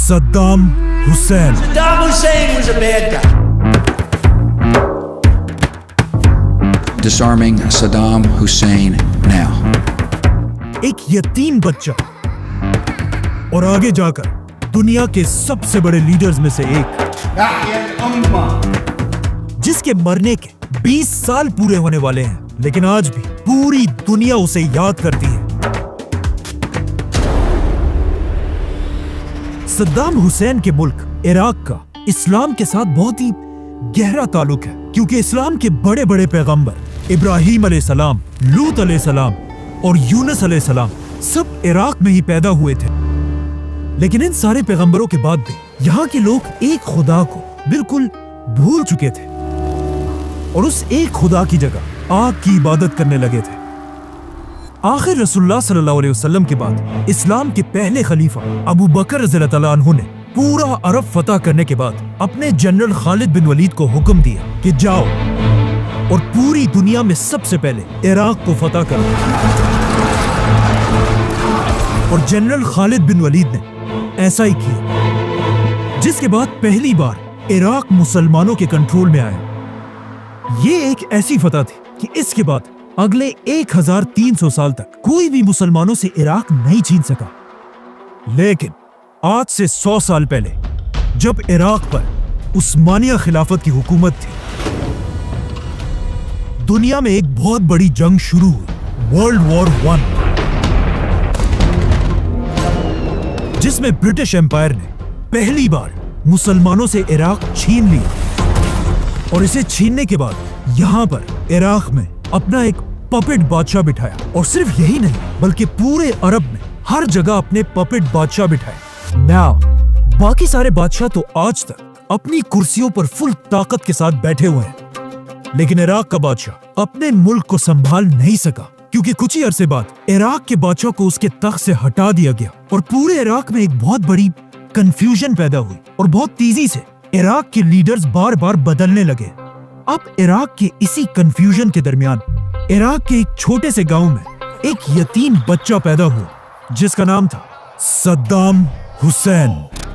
Saddam Hussein. Saddam Hussein was a bad guy. Disarming Saddam Hussein now. एक यतीम बच्चा और आगे जाकर दुनिया के सबसे बड़े लीडर्स में से एक, जिसके मरने के 20 साल पूरे होने वाले हैं, लेकिन आज भी पूरी दुनिया उसे याद करती है। सद्दाम हुसैन के मुल्क इराक का इस्लाम के साथ बहुत ही गहरा ताल्लुक है, क्योंकि इस्लाम के बड़े बड़े पैगंबर इब्राहिम अलैहिस्सलाम, लूत अलैहिस्सलाम और यूनुस अलैहिस्सलाम सब इराक में ही पैदा हुए थे। लेकिन इन सारे पैगंबरों के बाद भी यहाँ के लोग एक खुदा को बिल्कुल भूल चुके थे और उस एक खुदा की जगह आग की इबादत करने लगे थे। आखिर रसूलुल्लाह सल्लल्लाहु अलैहि वसल्लम के बाद इस्लाम के पहले खलीफा अबू बकर रज़ियल्लाहु अन्हु ने पूरा अरब फतह करने के बाद अपने जनरल खालिद बिन वलीद को हुक्म दिया कि जाओ और पूरी दुनिया में सबसे पहले इराक को फतह करो। और जनरल खालिद बिन वलीद ने ऐसा ही किया, जिसके बाद पहली बार इराक मुसलमानों के कंट्रोल में आया। ये एक ऐसी फतह थी कि इसके बाद अगले 1300 साल तक कोई भी मुसलमानों से इराक नहीं छीन सका। लेकिन आज से 100 साल पहले जब इराक पर उस्मानिया खिलाफत की हुकूमत थी, दुनिया में एक बहुत बड़ी जंग शुरू हुई, वर्ल्ड वॉर 1, जिसमें ब्रिटिश एम्पायर ने पहली बार मुसलमानों से इराक छीन लिया और इसे छीनने के बाद यहां पर इराक में अपना एक पपेट बादशाह बिठाया। और सिर्फ यही नहीं, बल्कि पूरे अरब में हर जगह अपने पपेट बादशाह बिठाए। नाउ बाकी सारे बादशाह तो आज तक अपनी कुर्सियों पर फुल ताकत के साथ बैठे हुए हैं, लेकिन इराक का बादशाह अपने मुल्क को संभाल नहीं सका, क्योंकि कुछ ही अरसे बाद इराक के बादशाह को उसके तख्त से हटा दिया गया और पूरे इराक में एक बहुत बड़ी कंफ्यूजन पैदा हुई और बहुत तेजी से इराक के लीडर्स बार बार बदलने लगे। अब इराक के इसी कंफ्यूजन के दरमियान इराक के एक छोटे से गांव में एक यतीम बच्चा पैदा हुआ, जिसका नाम था सद्दाम हुसैन।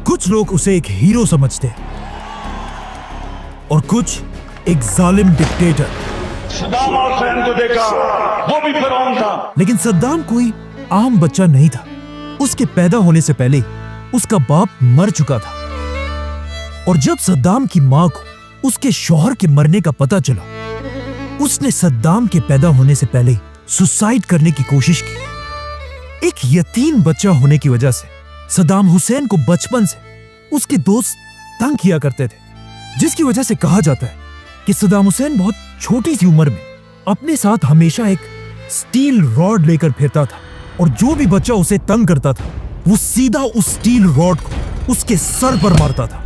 कुछ लोग उसे एक हीरो समझते हैं और कुछ एक जालिम डिक्टेटर। सद्दाम हुसैन को देखा, वो भी फिरौन था। लेकिन सद्दाम कोई आम बच्चा नहीं था। उसके पैदा होने से पहले उसका बाप मर चुका था और जब सद्दाम की माँ को उसके शौहर के मरने का पता चला, उसने सद्दाम के पैदा होने से पहले सुसाइड करने की कोशिश की। एक यतीम बच्चा होने की वजह से सद्दाम हुसैन को बचपन से उसके दोस्त तंग किया करते थे, जिसकी वजह से कहा जाता है कि सद्दाम हुसैन बहुत छोटी सी उम्र में अपने साथ हमेशा एक स्टील रॉड लेकर फिरता था और जो भी बच्चा उसे तंग करता था वो सीधा उस स्टील रॉड को उसके सर पर मारता था।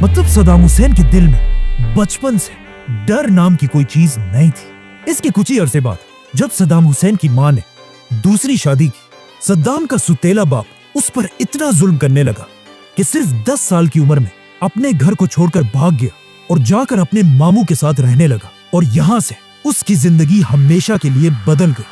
मतलब सद्दाम हुसैन के दिल में बचपन से डर नाम की कोई चीज नहीं थी। इसके कुछ ही अरसे बाद जब सद्दाम हुसैन की मां ने दूसरी शादी की, सद्दाम का सुतेला बाप उस पर इतना जुल्म करने लगा कि सिर्फ 10 साल की उम्र में अपने घर को छोड़कर भाग गया और जाकर अपने मामू के साथ रहने लगा। और यहां से उसकी जिंदगी हमेशा के लिए बदल गई,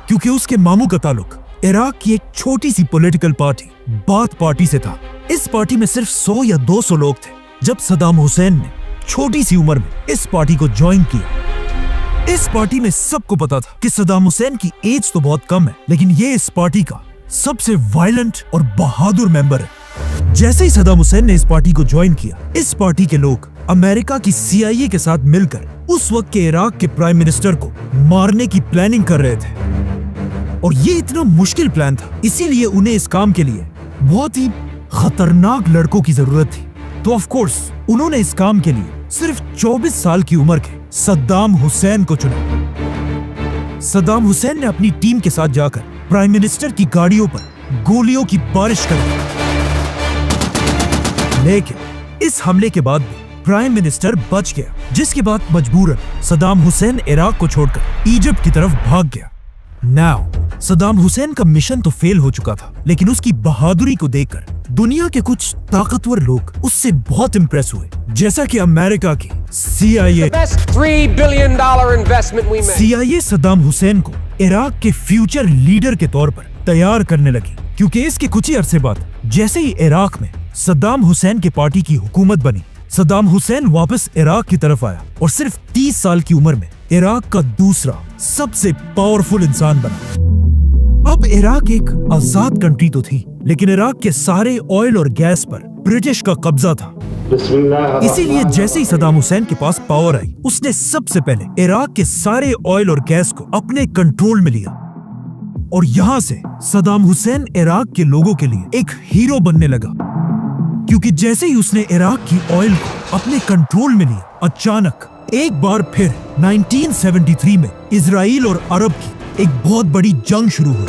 क्योंकि उसके मामू का ताल्लुक इराक की एक छोटी सी पॉलिटिकल पार्टी बाथ पार्टी से था। इस पार्टी में सिर्फ 100 या 200 लोग थे। जब सद्दाम हुसैन ने छोटी सी उम्र में इस पार्टी को ज्वाइन किया, इस पार्टी में सबको पता था कि सद्दाम हुसैन की एज तो बहुत कम है, लेकिन ये इस पार्टी का सबसे वायलेंट और बहादुर मेंबर है। जैसे ही सद्दाम हुसैन ने इस पार्टी को ज्वाइन किया, इस पार्टी के लोग अमेरिका की CIA के साथ मिलकर उस वक्त के इराक के प्राइम मिनिस्टर को मारने की प्लानिंग कर रहे थे। और ये इतना मुश्किल प्लान था, इसीलिए उन्हें इस काम के लिए बहुत ही खतरनाक लड़कों की जरूरत थी। तो ऑफ कोर्स उन्होंने इस काम के लिए सिर्फ 24 साल की उम्र के सद्दाम हुसैन को चुना। सद्दाम हुसैन ने अपनी टीम के साथ जाकर प्राइम मिनिस्टर की गाड़ियों पर गोलियों की बारिश कर दी, लेकिन इस हमले के बाद भी प्राइम मिनिस्टर बच गया, जिसके बाद मजबूरन सद्दाम हुसैन इराक को छोड़कर इजिप्ट की तरफ भाग गया। नाउ सदाम हुसैन का मिशन तो फेल हो चुका था, लेकिन उसकी बहादुरी को देखकर दुनिया के कुछ ताकतवर लोग उससे बहुत इम्प्रेस हुए, जैसा कि अमेरिका की CIA। $3 billion investment we made. CIA Saddam Hussain को इराक के फ्यूचर लीडर के तौर पर तैयार करने लगी, क्योंकि इसके कुछ ही अरसे बाद जैसे ही इराक में सदाम हुसैन की पार्टी की हुकूमत बनी, सदाम हुसैन वापस इराक की तरफ आया और सिर्फ 30 साल की उम्र में इराक का दूसरा सबसे पावरफुल इंसान बना। अब इराक एक आजाद कंट्री तो थी, लेकिन इराक के सारे ऑयल और गैस पर ब्रिटिश का कब्जा था। इसीलिए जैसे ही सदाम हुसैन के पास पावर आई, उसने सबसे पहले इराक के सारे ऑयल और गैस को अपने कंट्रोल में लिया, और यहाँ से सदाम हुसैन इराक के लोगों के लिए एक हीरो बनने लगा, क्योंकि जैसे ही उसने इराक की ऑयल को अपने कंट्रोल में लिया, अचानक एक बार फिर 1973 में इजराइल और अरब की एक बहुत बड़ी जंग शुरू हुई।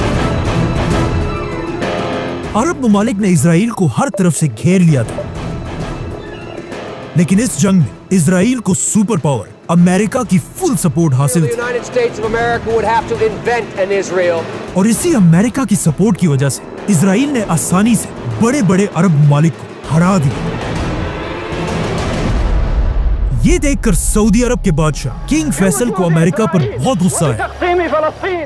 अरब ममालिक ने इजराइल को हर तरफ से घेर लिया था, लेकिन इस जंग में इजराइल को सुपर पावर अमेरिका की फुल सपोर्ट हासिल The थी, United States of America would have to invent an Israel. और इसी अमेरिका की सपोर्ट की वजह से इजराइल ने आसानी से बड़े बड़े अरब ममालिक को हरा दिया। ये देखकर सऊदी अरब के बादशाह किंग फैसल को अमेरिका पर बहुत गुस्सा आया,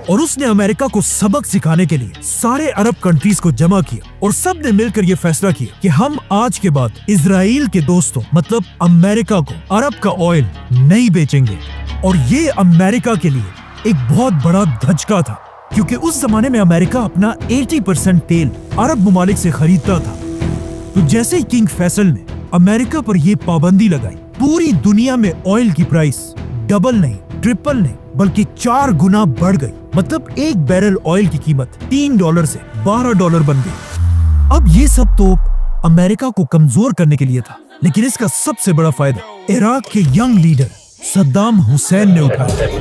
और उसने अमेरिका को सबक सिखाने के लिए सारे अरब कंट्रीज को जमा किया, और सब ने मिलकर ये फैसला किया कि हम आज के बाद इजराइल के दोस्तों मतलब अमेरिका को अरब का ऑयल नहीं बेचेंगे। और ये अमेरिका के लिए एक बहुत बड़ा धचका था, क्योंकि उस जमाने में अमेरिका अपना 80% तेल अरब ममालिक से खरीदता था। तो जैसे ही किंग फैसल ने अमेरिका पर यह पाबंदी लगाई, पूरी दुनिया में ऑयल की प्राइस डबल नहीं, ट्रिपल नहीं, बल्कि 4 गुना बढ़ गई। मतलब एक बैरल ऑयल की कीमत $3 से $12 बन गई। अब ये सब तो अमेरिका को कमजोर करने के लिए था, लेकिन इसका सबसे बड़ा फायदा इराक के यंग लीडर सद्दाम हुसैन ने उठाया।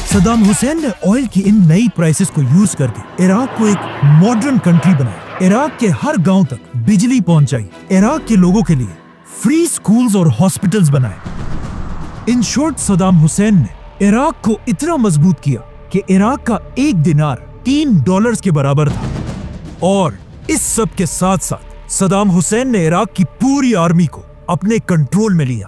सद्दाम हुसैन ने ऑयल की इन नई प्राइसेस को यूज करके इराक को एक मॉडर्न कंट्री बनाया, इराक के हर गांव तक बिजली पहुंचाई, इराक के लोगों के लिए फ्री स्कूल्स और हॉस्पिटल्स बनाए। इन शॉर्ट सद्दाम हुसैन ने इराक को इतना मजबूत किया कि इराक का एक दिनार $3 के बराबर था। और इस सब के साथ साथ सद्दाम हुसैन ने इराक की पूरी आर्मी को अपने कंट्रोल में लिया।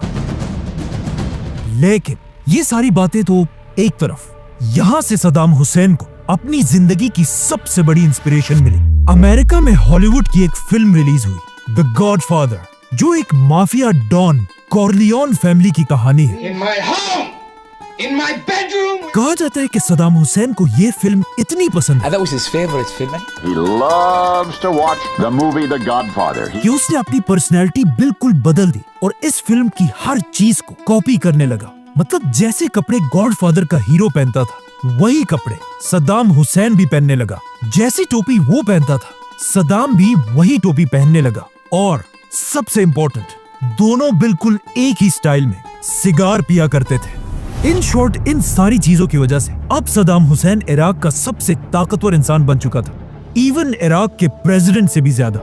लेकिन ये सारी बातें तो एक तरफ, यहाँ से सद्दाम हुसैन को अपनी जिंदगी की सबसे बड़ी इंस्पिरेशन मिली। अमेरिका में हॉलीवुड की एक फिल्म रिलीज हुई, द गॉडफादर, जो एक माफिया डॉन कॉर्लियोन फैमिली की कहानी है। In my home, in my bedroom. कहा जाता है कि सद्दाम हुसैन को ये फिल्म इतनी पसंद है That was his favorite film. He loves to watch the movie The Godfather. कि उसने अपनी पर्सनैलिटी बिल्कुल बदल दी और इस फिल्म की हर चीज को कॉपी करने लगा। मतलब जैसे कपड़े गॉडफादर का हीरो पहनता था, वही कपड़े सद्दाम हुसैन भी पहनने लगा। जैसी टोपी वो पहनता था, सद्दाम भी वही टोपी पहनने लगा। और सबसे इम्पोर्टेंट, दोनों बिल्कुल एक ही स्टाइल में सिगार पिया करते थे। इन शॉर्ट, इन सारी चीजों की वजह से अब सद्दाम हुसैन इराक का सबसे ताकतवर इंसान बन चुका था, इवन इराक के प्रेसिडेंट से भी ज्यादा।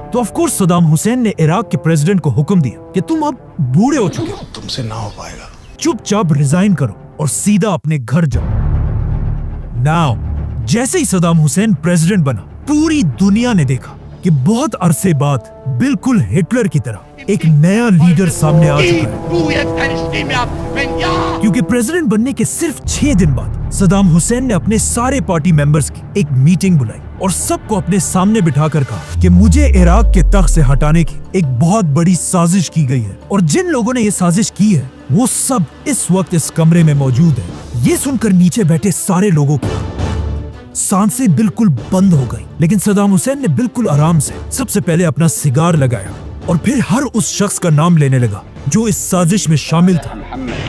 तो ऑफ कोर्स सद्दाम हुसैन ने इराक के प्रेसिडेंट को हुक्म दिया कि तुम अब बूढ़े हो चुके हो, तुमसे ना हो पाएगा। चुपचाप रिजाइन करो और सीधा अपने घर जाओ। नाउ जैसे ही सद्दाम हुसैन प्रेसिडेंट बना, पूरी दुनिया ने देखा कि बहुत अरसे बाद बिल्कुल हिटलर की तरह एक नया लीडर सामने आ चुका है। क्योंकि प्रेसिडेंट बनने के सिर्फ 6 दिन बाद सद्दाम हुसैन ने अपने सारे पार्टी मेंबर्स की एक मीटिंग बुलाई और सबको अपने सामने बिठाकर कहा कि मुझे इराक के तख्त से हटाने की एक बहुत बड़ी साजिश की गई है, और जिन लोगों ने ये साजिश की है वो सब इस वक्त इस कमरे में मौजूद है। ये सुनकर नीचे बैठे सारे लोगों को सांसें बिल्कुल बंद हो गई, लेकिन सद्दाम हुसैन ने बिल्कुल आराम से सबसे पहले अपना सिगार लगाया और फिर हर उस शख्स का नाम लेने लगा जो इस साजिश में शामिल था।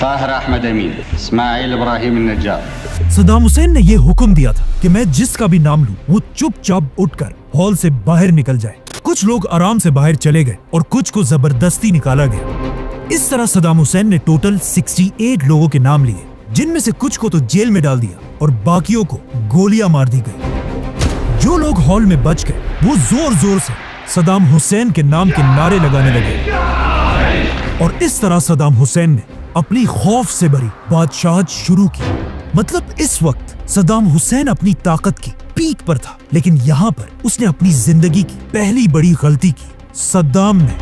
ताहिर अहमद अमीन, इस्माइल इब्राहिम नज्जार। सद्दाम हुसैन ने यह हुक्म दिया था कि मैं जिसका भी नाम लूं वो चुपचाप उठकर हॉल से बाहर निकल जाए। कुछ लोग आराम से बाहर चले गए और कुछ को जबरदस्ती निकाला गया। इस तरह सद्दाम हुसैन ने टोटल 68 लोगों के नाम लिए, जिनमें से कुछ को तो जेल में डाल दिया और बाकियों को गोलियां मार दी गई। जो लोग हॉल में बच गए वो जोर जोर से सद्दाम हुसैन के नाम के नारे लगाने लगे, और इस तरह सद्दाम हुसैन ने अपनी खौफ से भरी बादशाहत शुरू की। मतलब इस वक्त صدام حسین اپنی طاقت کی پیک پر تھا، لیکن یہاں پر اس نے اپنی زندگی کی پہلی بڑی غلطی کی۔ صدام نے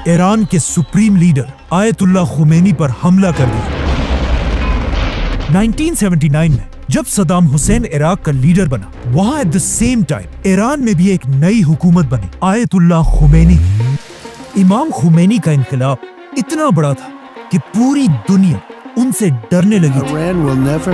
ایران کے سپریم لیڈر آیت اللہ خمینی پر حملہ کر دیا۔ 1979 میں جب صدام حسین عراق کا لیڈر بنا، وہاں at the same time Iran میں بھی ایک نئی حکومت بنی، آیت اللہ خمینی۔ امام خمینی کا انقلاب اتنا بڑا تھا کہ پوری دنیا ان سے ڈرنے لگی تھی۔